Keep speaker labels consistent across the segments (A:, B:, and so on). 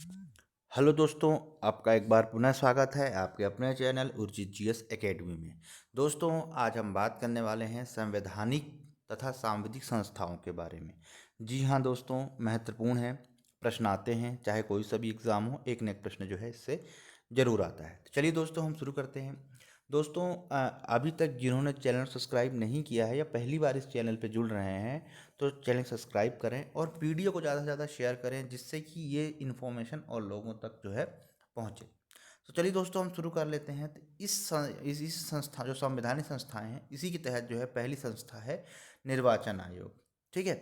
A: Hello दोस्तों, आपका एक बार पुनः स्वागत है आपके अपने चैनल उर्जित जीएस एकेडमी में। दोस्तों, आज हम बात करने वाले हैं संवैधानिक तथा सांविधिक संस्थाओं के बारे में। जी हाँ दोस्तों, महत्वपूर्ण है। प्रश्न आते हैं, चाहे कोई सा भी एग्ज़ाम हो, एक न एक प्रश्न जो है इससे ज़रूर आता है। तो चलिए दोस्तों, हम शुरू करते हैं। दोस्तों, अभी तक जिन्होंने चैनल सब्सक्राइब नहीं किया है या पहली बार इस चैनल पर जुड़ रहे हैं, तो चैनल सब्सक्राइब करें और वीडियो को ज़्यादा से ज़्यादा शेयर करें, जिससे कि ये इन्फॉर्मेशन और लोगों तक जो है पहुँचे। तो चलिए दोस्तों, हम शुरू कर लेते हैं। तो इस संस्था जो संवैधानिक संस्थाएं हैं, इसी के तहत जो है पहली संस्था है निर्वाचन आयोग। ठीक है।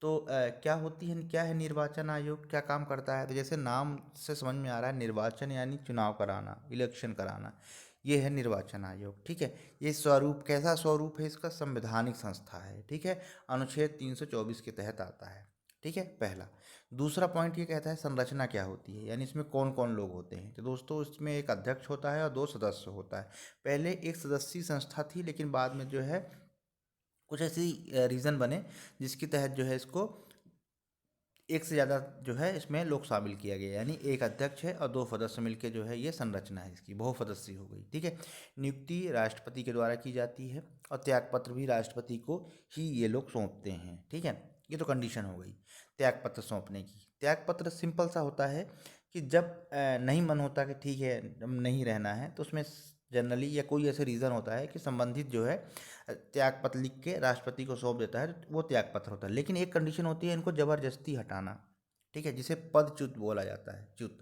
A: तो क्या है निर्वाचन आयोग, क्या काम करता है? तो जैसे नाम से समझ में आ रहा है, निर्वाचन यानी चुनाव कराना, इलेक्शन कराना, ये है निर्वाचन आयोग। ठीक है। ये स्वरूप कैसा स्वरूप है इसका? संवैधानिक संस्था है। ठीक है। अनुच्छेद 324 के तहत आता है। ठीक है, पहला। दूसरा पॉइंट ये कहता है संरचना क्या होती है, यानी इसमें कौन कौन लोग होते हैं। तो दोस्तों, इसमें एक अध्यक्ष होता है और 2 सदस्य होता है। पहले एक सदस्यीय संस्था थी, लेकिन बाद में जो है कुछ ऐसी रीज़न बने जिसके तहत जो है इसको एक से ज़्यादा जो है इसमें लोग शामिल किया गया, यानी एक अध्यक्ष है और 2 सदस्य मिलकर जो है ये संरचना है इसकी, बहुसदस्यीय हो गई। ठीक है। नियुक्ति राष्ट्रपति के द्वारा की जाती है और त्यागपत्र भी राष्ट्रपति को ही ये लोग सौंपते हैं। ठीक है। ये तो कंडीशन हो गई त्यागपत्र सौंपने की। त्यागपत्र सिंपल सा होता है कि जब नहीं मन होता कि ठीक है नहीं रहना है, तो उसमें जनरली या कोई ऐसे रीज़न होता है कि संबंधित जो है त्यागपत्र लिख के राष्ट्रपति को सौंप देता है, वो त्यागपत्र होता है। लेकिन एक कंडीशन होती है इनको ज़बरदस्ती हटाना। ठीक है, जिसे पदच्युत बोला जाता है, च्युत।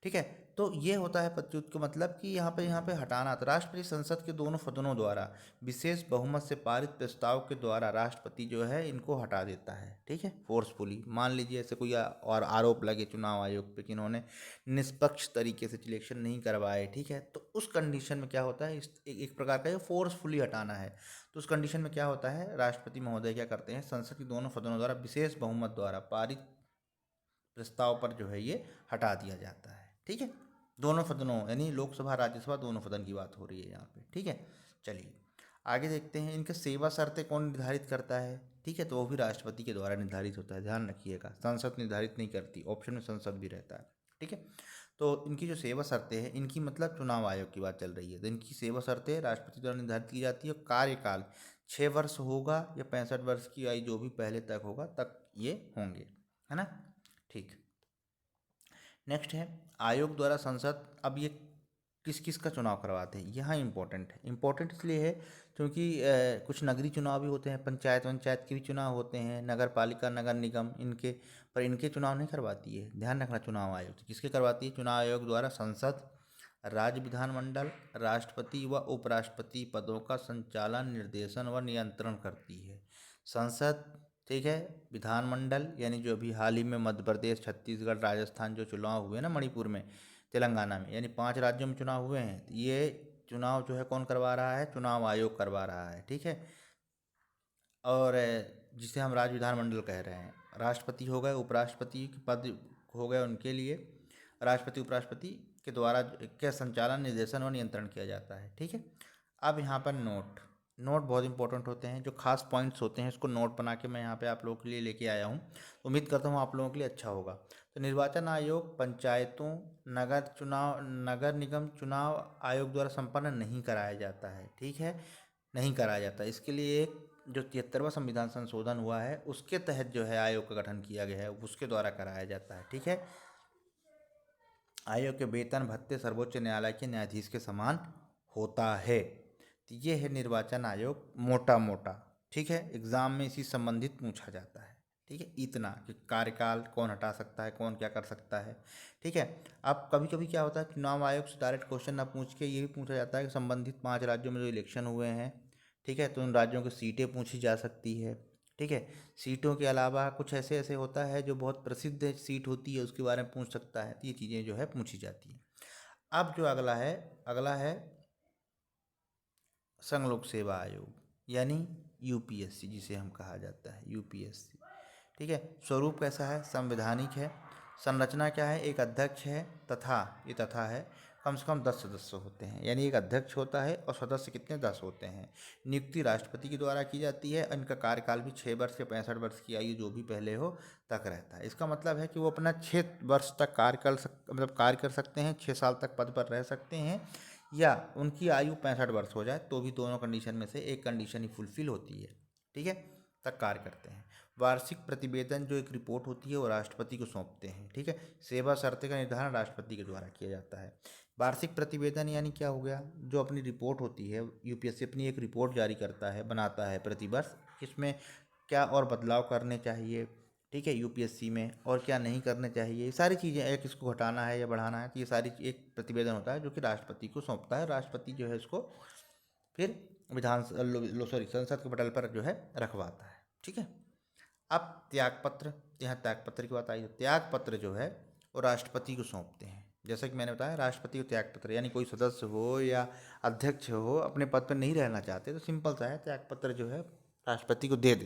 A: ठीक है। तो ये होता है पदच्युत का मतलब कि यहाँ पे हटाना। तो राष्ट्रपति संसद के दोनों सदनों द्वारा विशेष बहुमत से पारित प्रस्ताव के द्वारा राष्ट्रपति जो है इनको हटा देता है। ठीक है, फोर्सफुली। मान लीजिए ऐसे कोई और आरोप लगे चुनाव आयोग पे कि इन्होंने निष्पक्ष तरीके से सिलेक्शन नहीं करवाए। ठीक है, तो उस कंडीशन में क्या होता है, एक प्रकार का ये फोर्सफुली हटाना है। तो उस कंडीशन में क्या होता है, राष्ट्रपति महोदय क्या करते हैं, संसद के दोनों सदनों द्वारा विशेष बहुमत द्वारा पारित प्रस्ताव पर जो है ये हटा दिया जाता है। ठीक है, दोनों सदनों यानी लोकसभा राज्यसभा दोनों सदन की बात हो रही है यहाँ पे। ठीक है, चलिए आगे देखते हैं। इनके सेवा शर्तें कौन निर्धारित करता है? ठीक है, तो वो भी राष्ट्रपति के द्वारा निर्धारित होता है, ध्यान रखिएगा। संसद निर्धारित नहीं करती, ऑप्शन में संसद भी रहता है। ठीक है। तो इनकी जो सेवा शर्तें हैं, इनकी मतलब चुनाव आयोग की बात चल रही है, तो इनकी सेवा शर्तें राष्ट्रपति द्वारा निर्धारित की जाती है। कार्यकाल 6 वर्ष होगा या 65 वर्ष की आयु जो भी पहले तक होगा तक ये होंगे, है ना। ठीक। नेक्स्ट है आयोग द्वारा संसद। अब ये किस किस का चुनाव करवाते हैं, यहाँ इंपॉर्टेंट है। इंपॉर्टेंट इसलिए है क्योंकि कुछ नगरीय चुनाव भी होते हैं, पंचायत के भी चुनाव होते हैं, नगर पालिका नगर निगम, इनके पर इनके चुनाव नहीं करवाती है, ध्यान रखना। चुनाव आयोग तो किसके करवाती है? चुनाव आयोग द्वारा संसद, राज्य विधानमंडल, राष्ट्रपति व उपराष्ट्रपति पदों का संचालन, निर्देशन व नियंत्रण करती है। संसद, ठीक है, विधानमंडल यानी जो अभी हाल ही में मध्य प्रदेश, छत्तीसगढ़, राजस्थान जो चुनाव हुए ना, मणिपुर में, तेलंगाना में, यानी 5 राज्यों में चुनाव हुए हैं। ये चुनाव जो है कौन करवा रहा है? चुनाव आयोग करवा रहा है। ठीक है। और जिसे हम राज्य विधानमंडल कह रहे हैं, राष्ट्रपति हो गए, उपराष्ट्रपति के पद हो गए उनके लिए, राष्ट्रपति उपराष्ट्रपति के द्वारा के संचालन, निर्देशन और नियंत्रण किया जाता है। ठीक है। अब यहाँ पर नोट नोट बहुत इंपॉर्टेंट होते हैं, जो खास पॉइंट्स होते हैं इसको नोट बना के मैं यहाँ पे आप लोगों के लिए लेके आया हूँ। उम्मीद करता हूँ आप लोगों के लिए अच्छा होगा। तो निर्वाचन आयोग पंचायतों, नगर निगम चुनाव आयोग द्वारा संपन्न नहीं कराया जाता है। ठीक है, नहीं कराया जाता। इसके लिए एक जो 73वां संविधान संशोधन हुआ है उसके तहत जो है आयोग का गठन किया गया है, उसके द्वारा कराया जाता है। ठीक है। आयोग के वेतन भत्ते सर्वोच्च न्यायालय के न्यायाधीश के समान होता है। तो ये है निर्वाचन आयोग मोटा मोटा। ठीक है, एग्जाम में इसी संबंधित पूछा जाता है। ठीक है, इतना कि कार्यकाल कौन हटा सकता है, कौन क्या कर सकता है। ठीक है। अब कभी कभी क्या होता है, चुनाव आयोग से डायरेक्ट क्वेश्चन ना पूछ के ये भी पूछा जाता है कि संबंधित 5 राज्यों में जो इलेक्शन हुए हैं, ठीक है, तो उन राज्यों की सीटें पूछी जा सकती है। ठीक है। सीटों के अलावा कुछ ऐसे ऐसे होता है जो बहुत प्रसिद्ध सीट होती है, उसके बारे में पूछ सकता है। तो ये चीज़ें जो है पूछी जाती हैं। अब जो अगला है संघ लोक सेवा आयोग यानी यूपीएससी, जिसे हम कहा जाता है यूपीएससी। ठीक है। स्वरूप कैसा है? संवैधानिक है। संरचना क्या है? एक अध्यक्ष है तथा, ये तथा है। कम से कम 10 सदस्य होते हैं, यानी एक अध्यक्ष होता है और सदस्य कितने 10 होते हैं। नियुक्ति राष्ट्रपति के द्वारा की जाती है। इनका कार्यकाल भी 6 वर्ष या 65 वर्ष की आयु जो भी पहले हो तक रहता है। इसका मतलब है कि वो अपना 6 वर्ष तक कार्य कर सकते हैं, 6 साल तक पद पर रह सकते हैं, या उनकी आयु 65 वर्ष हो जाए तो भी दोनों कंडीशन में से एक कंडीशन ही फुलफिल होती है, ठीक है, तक कार्य करते हैं। वार्षिक प्रतिवेदन जो एक रिपोर्ट होती है वो राष्ट्रपति को सौंपते हैं, ठीक है। सेवा शर्तें का निर्धारण राष्ट्रपति के द्वारा किया जाता है। वार्षिक प्रतिवेदन यानी क्या हो गया, जो अपनी रिपोर्ट होती है, यूपीएससी अपनी एक रिपोर्ट जारी करता है, बनाता है प्रतिवर्ष, इसमें क्या और बदलाव करने चाहिए, ठीक है, यूपीएससी में, और क्या नहीं करने चाहिए, ये सारी चीज़ें, एक इसको घटाना है या बढ़ाना है, तो ये सारी एक प्रतिवेदन होता है जो कि राष्ट्रपति को सौंपता है। राष्ट्रपति जो है इसको फिर संसद के पटल पर जो है रखवाता है, ठीक है। अब त्यागपत्र, यहाँ त्यागपत्र की बात आई, त्यागपत्र जो है वो राष्ट्रपति को सौंपते हैं। जैसा कि मैंने बताया, राष्ट्रपति को त्यागपत्र, यानी कोई सदस्य हो या अध्यक्ष हो अपने पद पर नहीं रहना चाहते तो सिंपल सा है, त्यागपत्र जो है राष्ट्रपति को दे दे।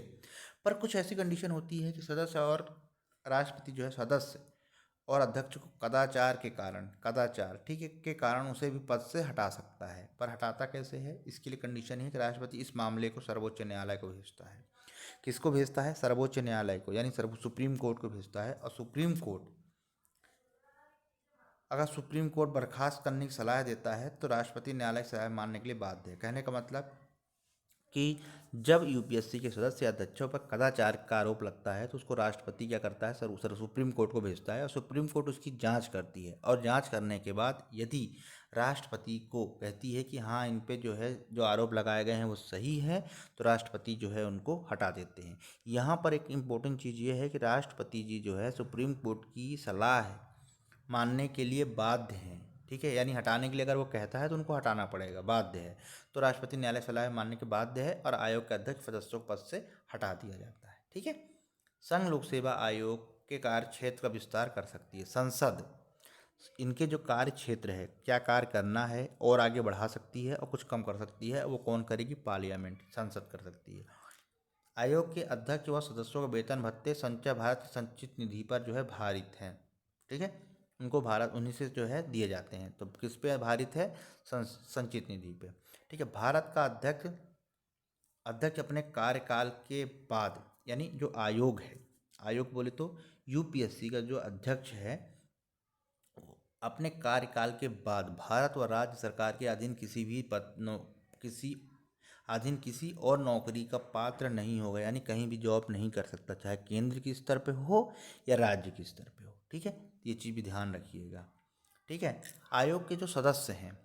A: पर कुछ ऐसी कंडीशन होती है कि सदस्य और राष्ट्रपति जो है, सदस्य और अध्यक्ष को कदाचार ठीक है के कारण उसे भी पद से हटा सकता है। पर हटाता कैसे है, इसके लिए कंडीशन है कि राष्ट्रपति इस मामले को सर्वोच्च न्यायालय को भेजता है। किसको भेजता है, सर्वोच्च न्यायालय को, यानी सुप्रीम कोर्ट को भेजता है। और सुप्रीम कोर्ट अगर सुप्रीम कोर्ट बर्खास्त करने की सलाह देता है तो राष्ट्रपति न्यायालय की सलाह मानने के लिए बाध्य है। कहने का मतलब कि जब यूपीएससी के सदस्य या अध्यक्षों पर कदाचार का आरोप लगता है तो उसको राष्ट्रपति क्या करता है, सुप्रीम कोर्ट को भेजता है, और सुप्रीम कोर्ट उसकी जांच करती है। और जांच करने के बाद यदि राष्ट्रपति को कहती है कि हाँ, इन पे जो है जो आरोप लगाए गए हैं वो सही है, तो राष्ट्रपति जो है उनको हटा देते हैं। यहाँ पर एक इम्पोर्टेंट चीज़ ये है कि राष्ट्रपति जी जो है सुप्रीम कोर्ट की सलाह मानने के लिए बाध्य हैं, ठीक है, यानी हटाने के लिए अगर वो कहता है तो उनको हटाना पड़ेगा, बाध्य है। तो राष्ट्रपति न्यायालय सलाह मानने के बाध्य है और आयोग के अध्यक्ष सदस्यों को पद से हटा दिया जाता है, ठीक है। संघ लोक सेवा आयोग के कार्य क्षेत्र का विस्तार कर सकती है संसद। इनके जो कार्य क्षेत्र है, क्या कार्य करना है, और आगे बढ़ा सकती है और कुछ कम कर सकती है, वो कौन करेगी, पार्लियामेंट, संसद कर सकती है। आयोग के अध्यक्ष व सदस्यों का वेतन भत्ते संचय भारत संचित निधि पर जो है भारित हैं, ठीक है, उनको भारत उन्हीं से जो है दिए जाते हैं। तो किस पे भारित है, संचित निधि पे, ठीक है। भारत का अध्यक्ष अपने कार्यकाल के बाद, यानी जो आयोग है, आयोग बोले तो यूपीएससी का जो अध्यक्ष है, अपने कार्यकाल के बाद भारत व राज्य सरकार के अधीन किसी और नौकरी का पात्र नहीं होगा, यानी कहीं भी जॉब नहीं कर सकता, चाहे केंद्र के स्तर पे हो या राज्य के स्तर पे हो, ठीक है। ये चीज़ भी ध्यान रखिएगा, ठीक है। आयोग के जो सदस्य हैं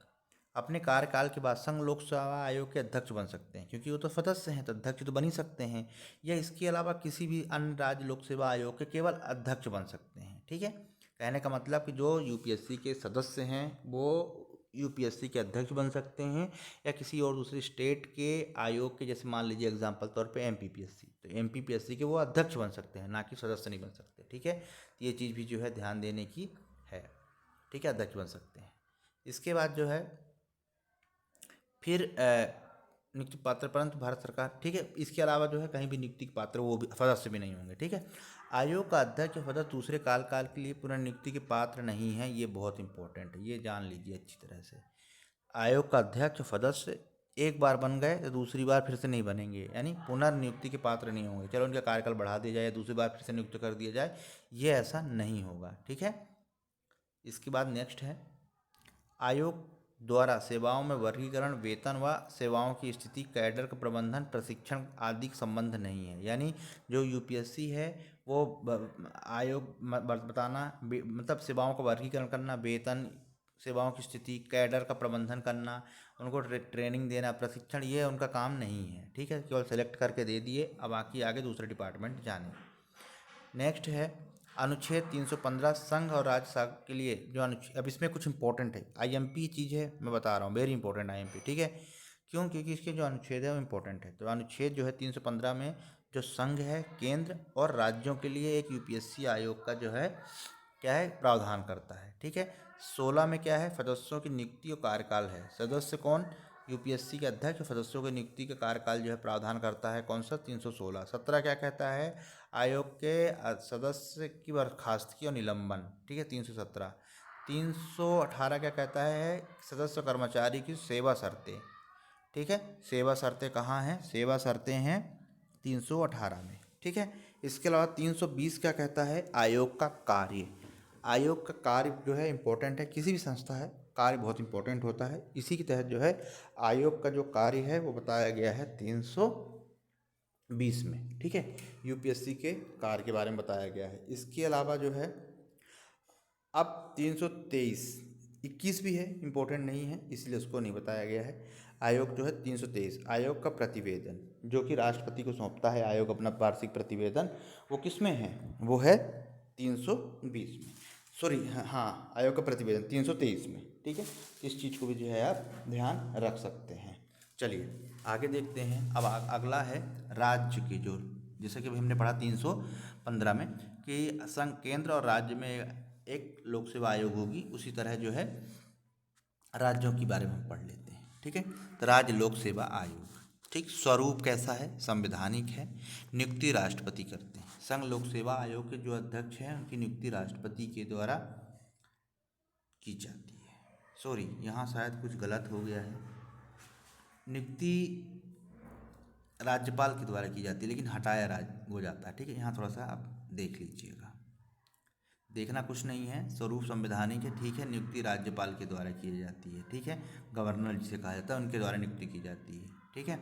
A: अपने कार्यकाल के बाद संघ लोक सेवा आयोग के अध्यक्ष बन सकते हैं, क्योंकि वो तो सदस्य हैं तो अध्यक्ष तो बन ही सकते हैं, या इसके अलावा किसी भी अन्य राज्य लोक सेवा आयोग के केवल अध्यक्ष बन सकते हैं, ठीक है। कहने का मतलब कि जो यूपीएससी के सदस्य हैं वो यूपीएससी के अध्यक्ष बन सकते हैं, या किसी और दूसरे स्टेट के आयोग के, जैसे मान लीजिए एग्जाम्पल तौर पे एमपीपीएससी, तो एमपीपीएससी के वो अध्यक्ष बन सकते हैं, ना कि सदस्य नहीं बन सकते, ठीक है। तो ये चीज़ भी जो है ध्यान देने की है, ठीक है, अध्यक्ष बन सकते हैं। इसके बाद जो है फिर नियुक्ति पात्र परंतु भारत सरकार, ठीक है, इसके अलावा जो है कहीं भी नियुक्ति के पात्र वो भी सदस्य भी नहीं होंगे, ठीक है। आयोग का अध्यक्ष सदस्य दूसरे काल के लिए पुनर्नियुक्ति के पात्र नहीं है, ये बहुत इंपॉर्टेंट है, ये जान लीजिए अच्छी तरह से। आयोग का अध्यक्ष सदस्य एक बार बन गए तो दूसरी बार फिर से नहीं बनेंगे, यानी पुनर्नियुक्ति के पात्र नहीं होंगे। चलो उनका कार्यकाल बढ़ा दिया जाए, दूसरी बार फिर से नियुक्त कर दिया जाए, ये ऐसा नहीं होगा, ठीक है। इसके बाद नेक्स्ट है, आयोग द्वारा सेवाओं में वर्गीकरण, वेतन व सेवाओं की स्थिति, कैडर का प्रबंधन, प्रशिक्षण आदि का संबंध नहीं है। यानी जो यूपीएससी है वो आयोग बताना, मतलब सेवाओं का वर्गीकरण करना, वेतन, सेवाओं की स्थिति, कैडर का प्रबंधन करना, उनको ट्रेनिंग देना, प्रशिक्षण, ये उनका काम नहीं है, ठीक है। केवल सेलेक्ट करके दे दिए, अब बाकी आगे दूसरे डिपार्टमेंट जाने। नेक्स्ट है अनुच्छेद 315 संघ और राज्य शासन के लिए जो अनुच्छेद, अब इसमें कुछ इंपॉर्टेंट है, आईएमपी चीज़ है, मैं बता रहा हूँ, वेरी इंपॉर्टेंट आईएमपी, ठीक है। क्यों, क्योंकि इसके जो अनुच्छेद है वो इंपॉर्टेंट है। तो अनुच्छेद जो है 315 में जो संघ है, केंद्र और राज्यों के लिए एक यूपीएससी आयोग का जो है क्या है, प्रावधान करता है, ठीक है। 16 में क्या है, सदस्यों की नियुक्ति और कार्यकाल है। सदस्य कौन, यूपीएससी के अध्यक्ष सदस्यों की नियुक्ति का कार्यकाल जो है प्रावधान करता है, कौन सा, 316। 17 क्या कहता है, आयोग के सदस्य की बर्खास्तगी और निलंबन, ठीक है, 317। 318 क्या कहता है, सदस्य कर्मचारी की सेवा शर्तें। ठीक है, सेवा शर्तें कहाँ हैं, सेवा शर्तें हैं 318 में। ठीक है, इसके अलावा 320 क्या कहता है, आयोग का कार्य। आयोग का कार्य जो है इम्पोर्टेंट है, किसी भी संस्था है कार्य बहुत इंपॉर्टेंट होता है। इसी के तहत जो है आयोग का जो कार्य है वो बताया गया है 320 में। ठीक है, यूपीएससी के कार्य के बारे में बताया गया है। इसके अलावा जो है अब 323, 21 भी है, इम्पोर्टेंट नहीं है इसलिए उसको नहीं बताया गया है। आयोग जो है 323, आयोग का प्रतिवेदन जो कि राष्ट्रपति को सौंपता है आयोग अपना वार्षिक प्रतिवेदन, वो किस में है, वो है 320 में। सॉरी, हाँ, आयोग का प्रतिवेदन 323 में। ठीक है, इस चीज़ को भी जो है आप ध्यान रख सकते हैं। चलिए आगे देखते हैं। अब अगला है राज्य की जो, जैसे कि हमने पढ़ा 315 में कि संघ, केंद्र और राज्य में एक लोक सेवा आयोग होगी, उसी तरह जो है राज्यों के बारे में हम पढ़ लेते हैं। ठीक है, तो राज्य लोक सेवा आयोग, ठीक, स्वरूप कैसा है, संवैधानिक है, नियुक्ति राष्ट्रपति करते हैं। संघ लोक सेवा आयोग के जो अध्यक्ष हैं उनकी नियुक्ति राष्ट्रपति के द्वारा की जाती है। सॉरी, यहाँ शायद कुछ गलत हो गया है, नियुक्ति राज्यपाल के द्वारा की जाती है लेकिन हटाया राज्य हो जाता है। ठीक है, यहाँ थोड़ा सा आप देख लीजिएगा, देखना कुछ नहीं है, स्वरूप संवैधानिक है। ठीक है, नियुक्ति राज्यपाल के द्वारा की जाती है। ठीक है, गवर्नर जिसे कहा जाता है उनके द्वारा नियुक्ति की जाती है। ठीक है,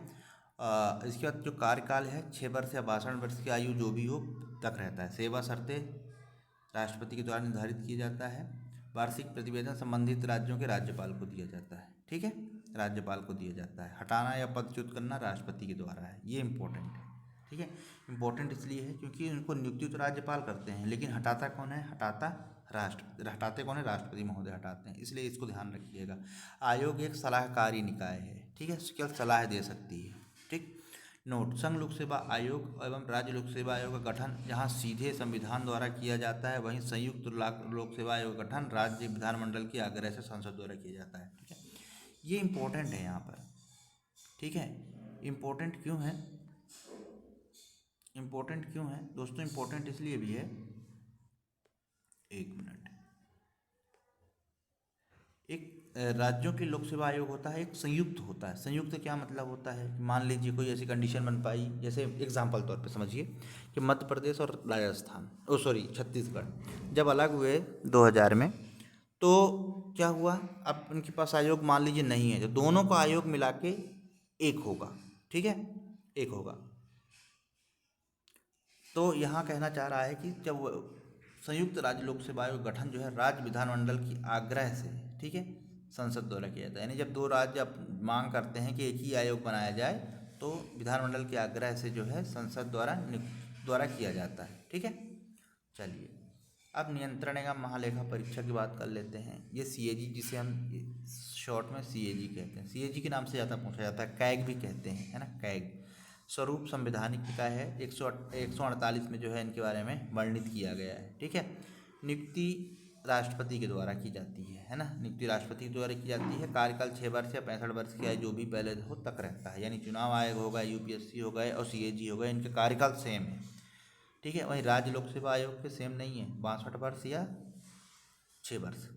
A: इसके बाद जो कार्यकाल है 6 वर्ष या 62 वर्ष की आयु जो भी हो तक रहता है। सेवा शर्तें राष्ट्रपति के द्वारा निर्धारित किया जाता है। वार्षिक प्रतिवेदन संबंधित राज्यों के राज्यपाल को दिया जाता है। ठीक है, राज्यपाल को दिया जाता है। हटाना या पदच्युत करना राष्ट्रपति के द्वारा है, ये इंपॉर्टेंट है। ठीक है, इम्पोर्टेंट इसलिए है क्योंकि उनको नियुक्ति तो राज्यपाल करते हैं लेकिन हटाता कौन है, हटाते कौन है, राष्ट्रपति महोदय हटाते हैं, इसलिए इसको ध्यान रखिएगा। आयोग एक सलाहकारी निकाय है। ठीक है, केवल सलाह दे सकती है। ठीक, नोट, संघ लोक सेवा आयोग एवं राज्य लोक सेवा आयोग का गठन जहां सीधे संविधान द्वारा किया जाता है, वहीं संयुक्त लोक सेवा आयोग का गठन राज्य विधानमंडल के आग्रह से संसद द्वारा किया जाता है। ठीक है, ये इम्पोर्टेंट है यहाँ पर। ठीक है, इम्पोर्टेंट क्यों है, इम्पोर्टेंट क्यों है दोस्तों, इम्पोर्टेंट इसलिए भी है, एक मिनट, एक राज्यों के लोक सेवा आयोग होता है, एक संयुक्त होता है। संयुक्त क्या मतलब होता है, मान लीजिए कोई ऐसी कंडीशन बन पाई, जैसे एग्जाम्पल तौर पे समझिए कि मध्य प्रदेश और राजस्थान, छत्तीसगढ़ जब अलग हुए 2000 में, तो क्या हुआ, अब उनके पास आयोग मान लीजिए नहीं है, तो दोनों का आयोग मिला के एक होगा। ठीक है, एक होगा। तो यहाँ कहना चाह रहा है कि जब संयुक्त राज्य लोक सेवा आयोग गठन जो है राज्य विधानमंडल की आग्रह से, ठीक है, संसद द्वारा किया जाता है। यानी जब दो राज्य मांग करते हैं कि एक ही आयोग बनाया जाए तो विधानमंडल के आग्रह से जो है संसद द्वारा किया जाता है। ठीक है, चलिए अब नियंत्रण एवं महालेखा परीक्षा की बात कर लेते हैं। ये सीएजी, जिसे हम शॉर्ट में सीएजी कहते हैं, सीएजी के नाम से ज़्यादा पूछा जाता है, कैग भी कहते हैं, है ना, कैग। स्वरूप संवैधानिक निकाय है, 148 में जो है इनके बारे में वर्णित किया गया है। ठीक है, नियुक्ति राष्ट्रपति के द्वारा की जाती है ना, नियुक्ति राष्ट्रपति के द्वारा की जाती है। कार्यकाल 6 वर्ष या 65 वर्ष की आयु जो भी पहले हो तक रहता है। यानी चुनाव आयोग होगा, यूपीएससी होगा और सीएजी होगा, इनके कार्यकाल सेम है। ठीक है, वहीं राज्य लोक सेवा आयोग के सेम नहीं है, 62 वर्ष या 6 वर्ष।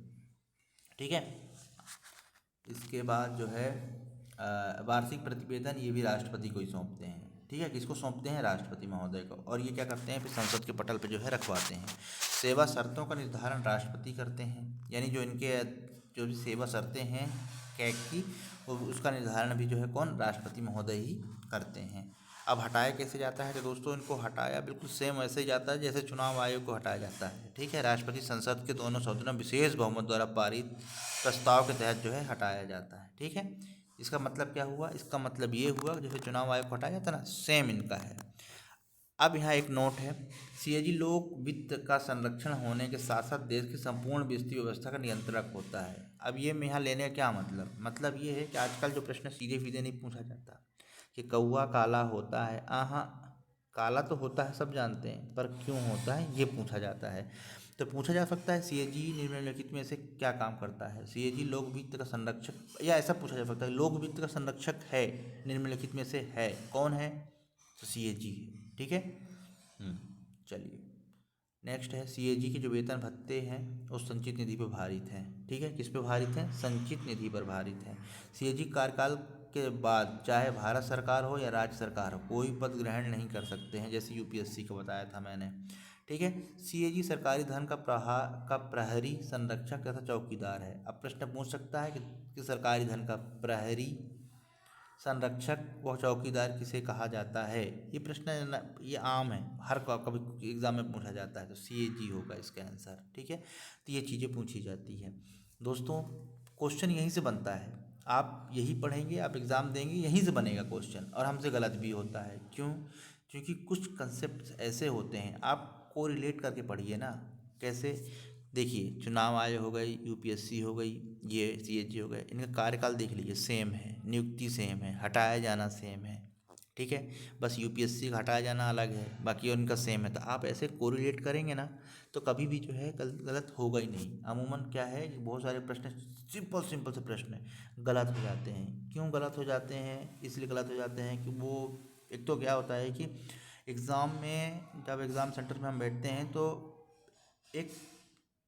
A: ठीक है, इसके बाद जो है वार्षिक प्रतिवेदन, ये भी राष्ट्रपति को ही सौंपते हैं। ठीक है, किसको सौंपते हैं, राष्ट्रपति महोदय को। और ये क्या करते हैं, फिर संसद के पटल पे जो है रखवाते हैं। सेवा शर्तों का निर्धारण राष्ट्रपति करते हैं, यानी जो इनके जो भी सेवा शर्तें हैं कैग की, उसका निर्धारण भी जो है कौन, राष्ट्रपति महोदय ही करते हैं। अब हटाया कैसे जाता है, तो दोस्तों इनको हटाया बिल्कुल सेम वैसे ही जाता है जैसे चुनाव आयोग को हटाया जाता है। ठीक है, राष्ट्रपति संसद के दोनों सदनों विशेष बहुमत द्वारा पारित प्रस्ताव के तहत जो है हटाया जाता है। ठीक है, इसका मतलब क्या हुआ, इसका मतलब ये हुआ जैसे चुनाव आयोग को हटाया जाता है ना, सेम इनका है। अब यहाँ एक नोट है, सीएजी लोक वित्त का संरक्षण होने के साथ साथ देश की संपूर्ण वित्तीय व्यवस्था का नियंत्रक होता है। अब ये में यहाँ लेने का क्या मतलब ये है कि आजकल जो प्रश्न सीधे सीधे नहीं पूछा जाता कि कौवा काला होता है, काला तो होता है सब जानते हैं, पर क्यों होता है ये पूछा जाता है। तो पूछा जा सकता है सीएजी निम्नलिखित में से क्या काम करता है। सीएजी लोक वित्त का संरक्षक, या ऐसा पूछा जा सकता है लोक वित्त का संरक्षक है, निम्नलिखित में से है, कौन है, तो सीएजी है। ठीक है, चलिए नेक्स्ट है सीएजी के जो वेतन भत्ते हैं वो संचित निधि पर भारित हैं। ठीक है, किस पे भारित हैं? संचित निधि पर भारित हैं। सीएजी कार्यकाल के बाद चाहे भारत सरकार हो या राज्य सरकार हो कोई पद ग्रहण नहीं कर सकते हैं, जैसे यूपीएससी का बताया था मैंने। ठीक है, सीएजी सरकारी धन का प्रहरी, संरक्षक तथा चौकीदार है। अब प्रश्न पूछ सकता है कि सरकारी धन का प्रहरी, संरक्षक व चौकीदार किसे कहा जाता है? ये प्रश्न ये आम है, हर कभी एग्जाम में पूछा जाता है, तो सीएजी होगा इसका आंसर। ठीक है, तो ये चीज़ें पूछी जाती हैं दोस्तों। क्वेश्चन यहीं से बनता है, आप यही पढ़ेंगे, आप एग्ज़ाम देंगे, यहीं से बनेगा क्वेश्चन, और हमसे गलत भी होता है। क्यों? क्योंकि कुछ कंसेप्ट ऐसे होते हैं, आप को रिलेट करके पढ़िए ना। कैसे? देखिए, चुनाव आयोग हो गई, यूपीएससी हो गई, ये सीएजी हो गए, इनका कार्यकाल देख लीजिए, सेम है, नियुक्ति सेम है, हटाया जाना सेम है। ठीक है, बस यूपीएससी का हटाया जाना अलग है, बाकी उनका सेम है। तो आप ऐसे कोरिलेट करेंगे ना तो कभी भी जो है गलत होगा ही नहीं। अमूमन क्या है कि बहुत सारे प्रश्न सिंपल से प्रश्न गलत हो जाते हैं। क्यों गलत हो जाते हैं? इसलिए गलत हो जाते हैं कि वो, एक तो क्या होता है कि एग्ज़ाम में, जब एग्ज़ाम सेंटर में हम बैठते हैं तो एक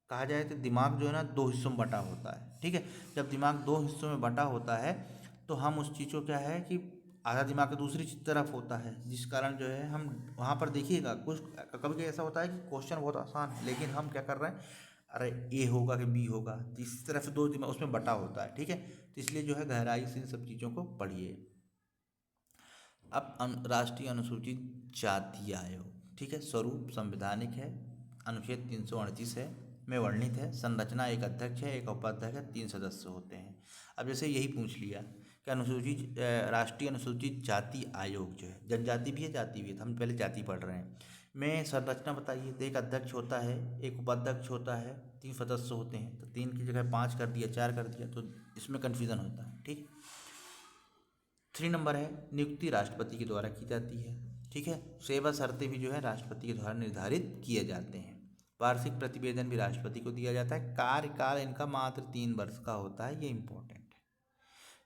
A: कहा जाए तो दिमाग जो है ना दो हिस्सों में बटा होता है। ठीक है, जब दिमाग दो हिस्सों में बटा होता है तो हम उस चीज़ को क्या है कि आधा दिमाग दूसरी तरफ होता है, जिस कारण जो है हम वहाँ पर देखिएगा कुछ कभी कभी ऐसा होता है कि क्वेश्चन बहुत आसान है लेकिन हम क्या कर रहे हैं, अरे ए होगा कि बी होगा, तो इस तरह से दो दिमाग उसमें बटा होता है। ठीक है, तो इसलिए जो है गहराई से इन सब चीज़ों को पढ़िए। अब राष्ट्रीय अनुसूचित जाति आयोग, ठीक है, स्वरूप संवैधानिक है, अनुच्छेद 338 है में वर्णित है, संरचना एक अध्यक्ष है, एक उपाध्यक्ष है, 3 सदस्य होते हैं। अब जैसे यही पूछ लिया कि राष्ट्रीय अनुसूचित जाति आयोग जो है, जनजाति भी है जाति भी है, हम पहले जाति पढ़ रहे हैं, में संरचना बताइए। तो एक अध्यक्ष होता है, एक उपाध्यक्ष होता है, 3 सदस्य होते हैं, तो 3 की जगह 5 कर दिया, 4 कर दिया, तो इसमें कन्फ्यूज़न होता है। ठीक, 3 नंबर है, नियुक्ति राष्ट्रपति के द्वारा की जाती है। ठीक है, सेवा शर्तें भी जो है राष्ट्रपति के द्वारा निर्धारित किए जाते हैं। वार्षिक प्रतिवेदन भी राष्ट्रपति को दिया जाता है। कार्यकाल इनका मात्र 3 वर्ष का होता है, ये इंपॉर्टेंट है।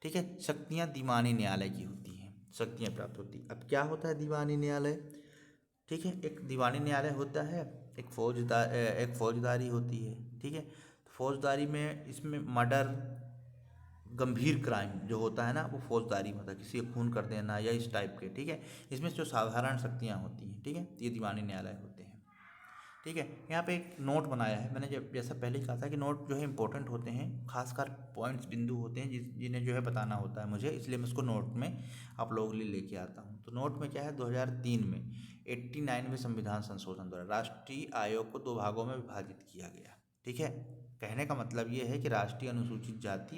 A: ठीक है, शक्तियाँ दीवानी न्यायालय की होती हैं, शक्तियाँ प्राप्त होती हैं। अब क्या होता है दीवानी न्यायालय? ठीक है, एक दीवानी न्यायालय होता है, एक फौजदारी होती है। ठीक है, फौजदारी में इसमें मर्डर, गंभीर क्राइम जो होता है ना वो फौजदारी में होता है, किसी को खून कर देना या इस टाइप के। ठीक है, इसमें जो साधारण शक्तियाँ होती हैं, ठीक है, ये दीवानी न्यायालय होते हैं। ठीक है, यहाँ पे एक नोट बनाया है मैंने, जब जैसा पहले ही कहा था कि नोट जो है इंपॉर्टेंट होते हैं, खासकर पॉइंट्स बिंदु होते हैं जिन्हें जो है बताना होता है मुझे, इसलिए मैं उसको नोट में आप लोगों के लिए लेके आता हूँ। तो नोट में क्या है, 2003 में 89वें संविधान संशोधन द्वारा राष्ट्रीय आयोग को 2 भागों में विभाजित किया गया। ठीक है, कहने का मतलब ये है कि राष्ट्रीय अनुसूचित जाति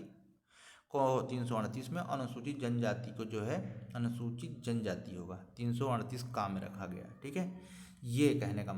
A: को 338 में, अनुसूचित जनजाति को जो है अनुसूचित जनजाति होगा, 338 काम में रखा गया। ठीक है, ये कहने का